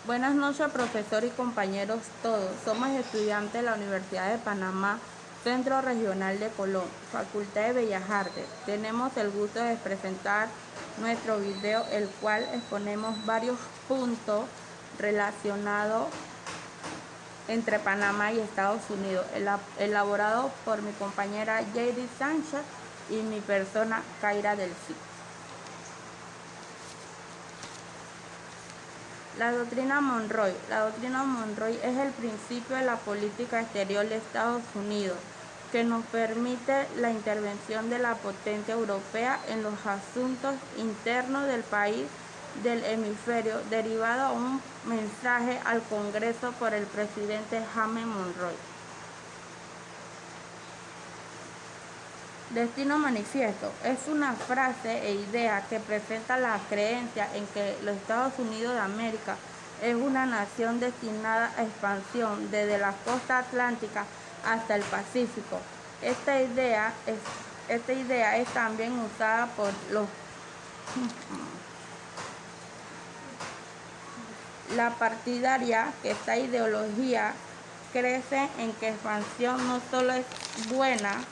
Buenas noches, profesor y compañeros todos. Somos estudiantes de la Universidad de Panamá, Centro Regional de Colón, Facultad de Bellas Artes. Tenemos el gusto de presentar nuestro video, el cual exponemos varios puntos relacionados entre Panamá y Estados Unidos, elaborado por mi compañera Jady Sánchez y mi persona Kaira del Cid. La doctrina Monroe. La doctrina Monroe es el principio de la política exterior de Estados Unidos, que nos permite la intervención de la potencia europea en los asuntos internos del país del hemisferio, derivado a un mensaje al Congreso por el presidente James Monroe. Destino manifiesto es una frase e idea que presenta la creencia en que los Estados Unidos de América es una nación destinada a expansión desde la costa atlántica hasta el Pacífico. Esta idea es también usada por la partidaria que esta ideología crece en que expansión no solo es buena,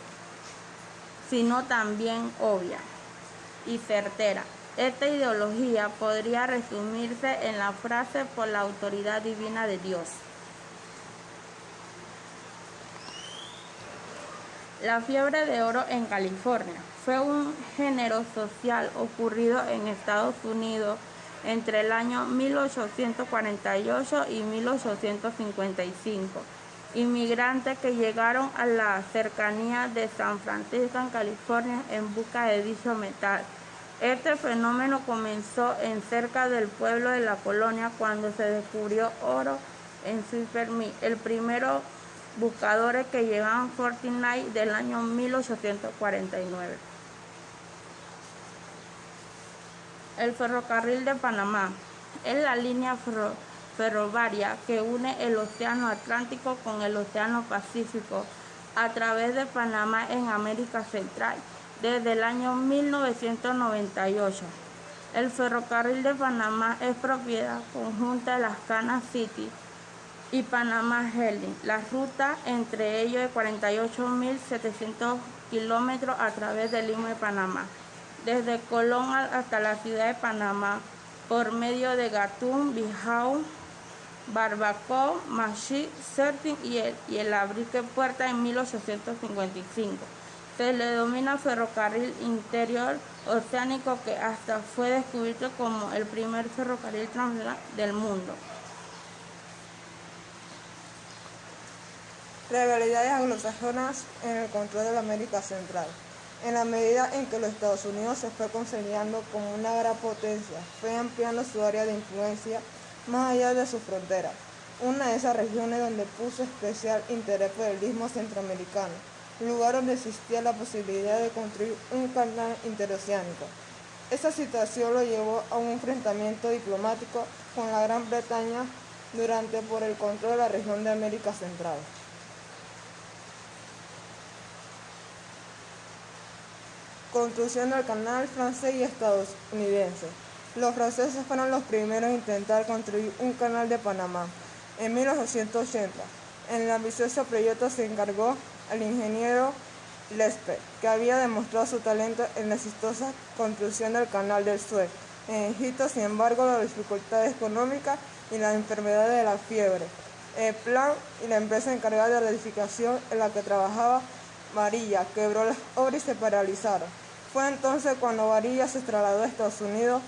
sino también obvia y certera. Esta ideología podría resumirse en la frase por la autoridad divina de Dios. La fiebre de oro en California fue un género social ocurrido en Estados Unidos entre el año 1848 y 1855. Inmigrantes que llegaron a la cercanía de San Francisco, en California, en busca de dicho metal. Este fenómeno comenzó en cerca del pueblo de La Colonia cuando se descubrió oro en Silver Mill. El primero buscadores que llegaban Fort Knight del año 1849. El ferrocarril de Panamá es la línea ferroviaria que une el Océano Atlántico con el Océano Pacífico a través de Panamá en América Central desde el año 1998. El ferrocarril de Panamá es propiedad conjunta de las Kansas City y Panamá Helling. La ruta entre ellos es 48.700 kilómetros a través del Istmo de Panamá, desde Colón hasta la ciudad de Panamá, por medio de Gatún, Bijao, Barbacoa, Machi, Sertín y el Abrique Puerta en 1855. Se le denomina ferrocarril interior oceánico, que hasta fue descubierto como el primer ferrocarril transatlántico del mundo. Rivalidades anglosajonas en el control de la América Central. En la medida en que los Estados Unidos se fue consolidando como una gran potencia, fue ampliando su área de influencia más allá de sus fronteras. Una de esas regiones donde puso especial interés fue el Istmo Centroamericano, lugar donde existía la posibilidad de construir un canal interoceánico. Esa situación lo llevó a un enfrentamiento diplomático con la Gran Bretaña por el control de la región de América Central. Construcción del canal francés y estadounidense. Los franceses fueron los primeros en intentar construir un canal de Panamá. En 1880, en el ambicioso proyecto se encargó al ingeniero Lesper, que había demostrado su talento en la exitosa construcción del canal del Suez. En Egipto, sin embargo, las dificultades económicas y las enfermedades de la fiebre, el plan y la empresa encargada de la edificación en la que trabajaba Varilla quebró las obras y se paralizaron. Fue entonces cuando Varilla se trasladó a Estados Unidos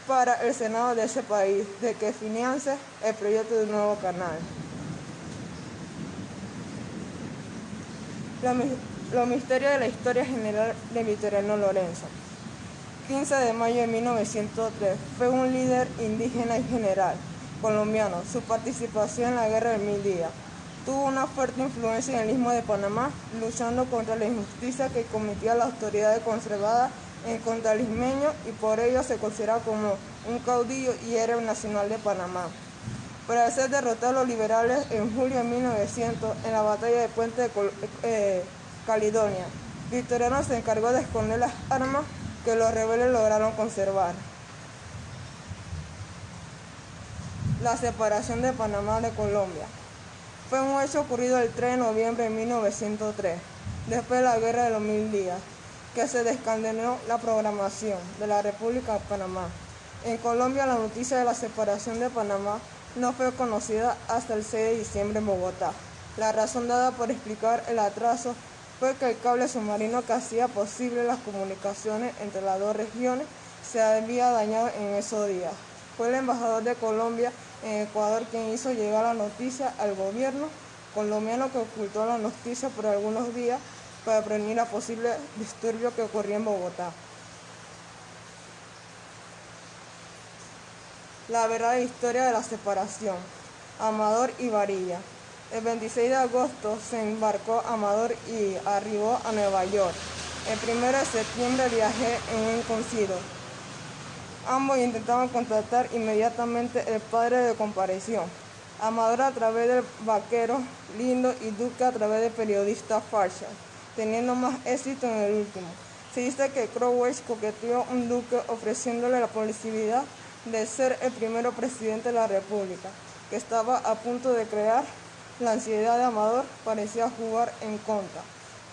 para el Senado de ese país, de que financie el proyecto de un nuevo canal. Los misterios de la historia general de Victoriano Lorenzo. 15 de mayo de 1903, fue un líder indígena y general colombiano. Su participación en la Guerra de Mil Días tuvo una fuerte influencia en el Istmo de Panamá, luchando contra la injusticia que cometía la autoridad conservadora en contra del ismeño, y por ello se considera como un caudillo y héroe nacional de Panamá. Para ser derrotados los liberales en julio de 1900 en la batalla de Puente de Caledonia, Victoriano se encargó de esconder las armas que los rebeldes lograron conservar. La separación de Panamá de Colombia. Fue un hecho ocurrido el 3 de noviembre de 1903, después de la Guerra de los 1000 días, que se desencadenó la programación de la República de Panamá. En Colombia, la noticia de la separación de Panamá no fue conocida hasta el 6 de diciembre en Bogotá. La razón dada por explicar el atraso fue que el cable submarino que hacía posible las comunicaciones entre las dos regiones se había dañado en esos días. Fue el embajador de Colombia en Ecuador quien hizo llegar la noticia al gobierno colombiano, que ocultó la noticia por algunos días para prevenir a posibles disturbios que ocurrían en Bogotá. La verdadera historia de la separación. Amador y Varilla. El 26 de agosto se embarcó Amador y arribó a Nueva York. El 1 de septiembre viajé en un Consigo. Ambos intentaban contactar inmediatamente el padre de comparación. Amador a través del vaquero Lindo y Duque a través del periodista Farshad, teniendo más éxito en el último. Se dice que Cromwell coqueteó a un duque ofreciéndole la posibilidad de ser el primer presidente de la República, que estaba a punto de crear. La ansiedad de Amador parecía jugar en contra,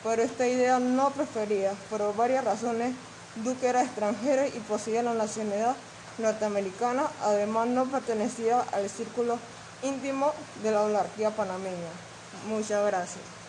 pero esta idea no prefería, por varias razones. Duque era extranjero y poseía la nacionalidad norteamericana, además no pertenecía al círculo íntimo de la oligarquía panameña. Muchas gracias.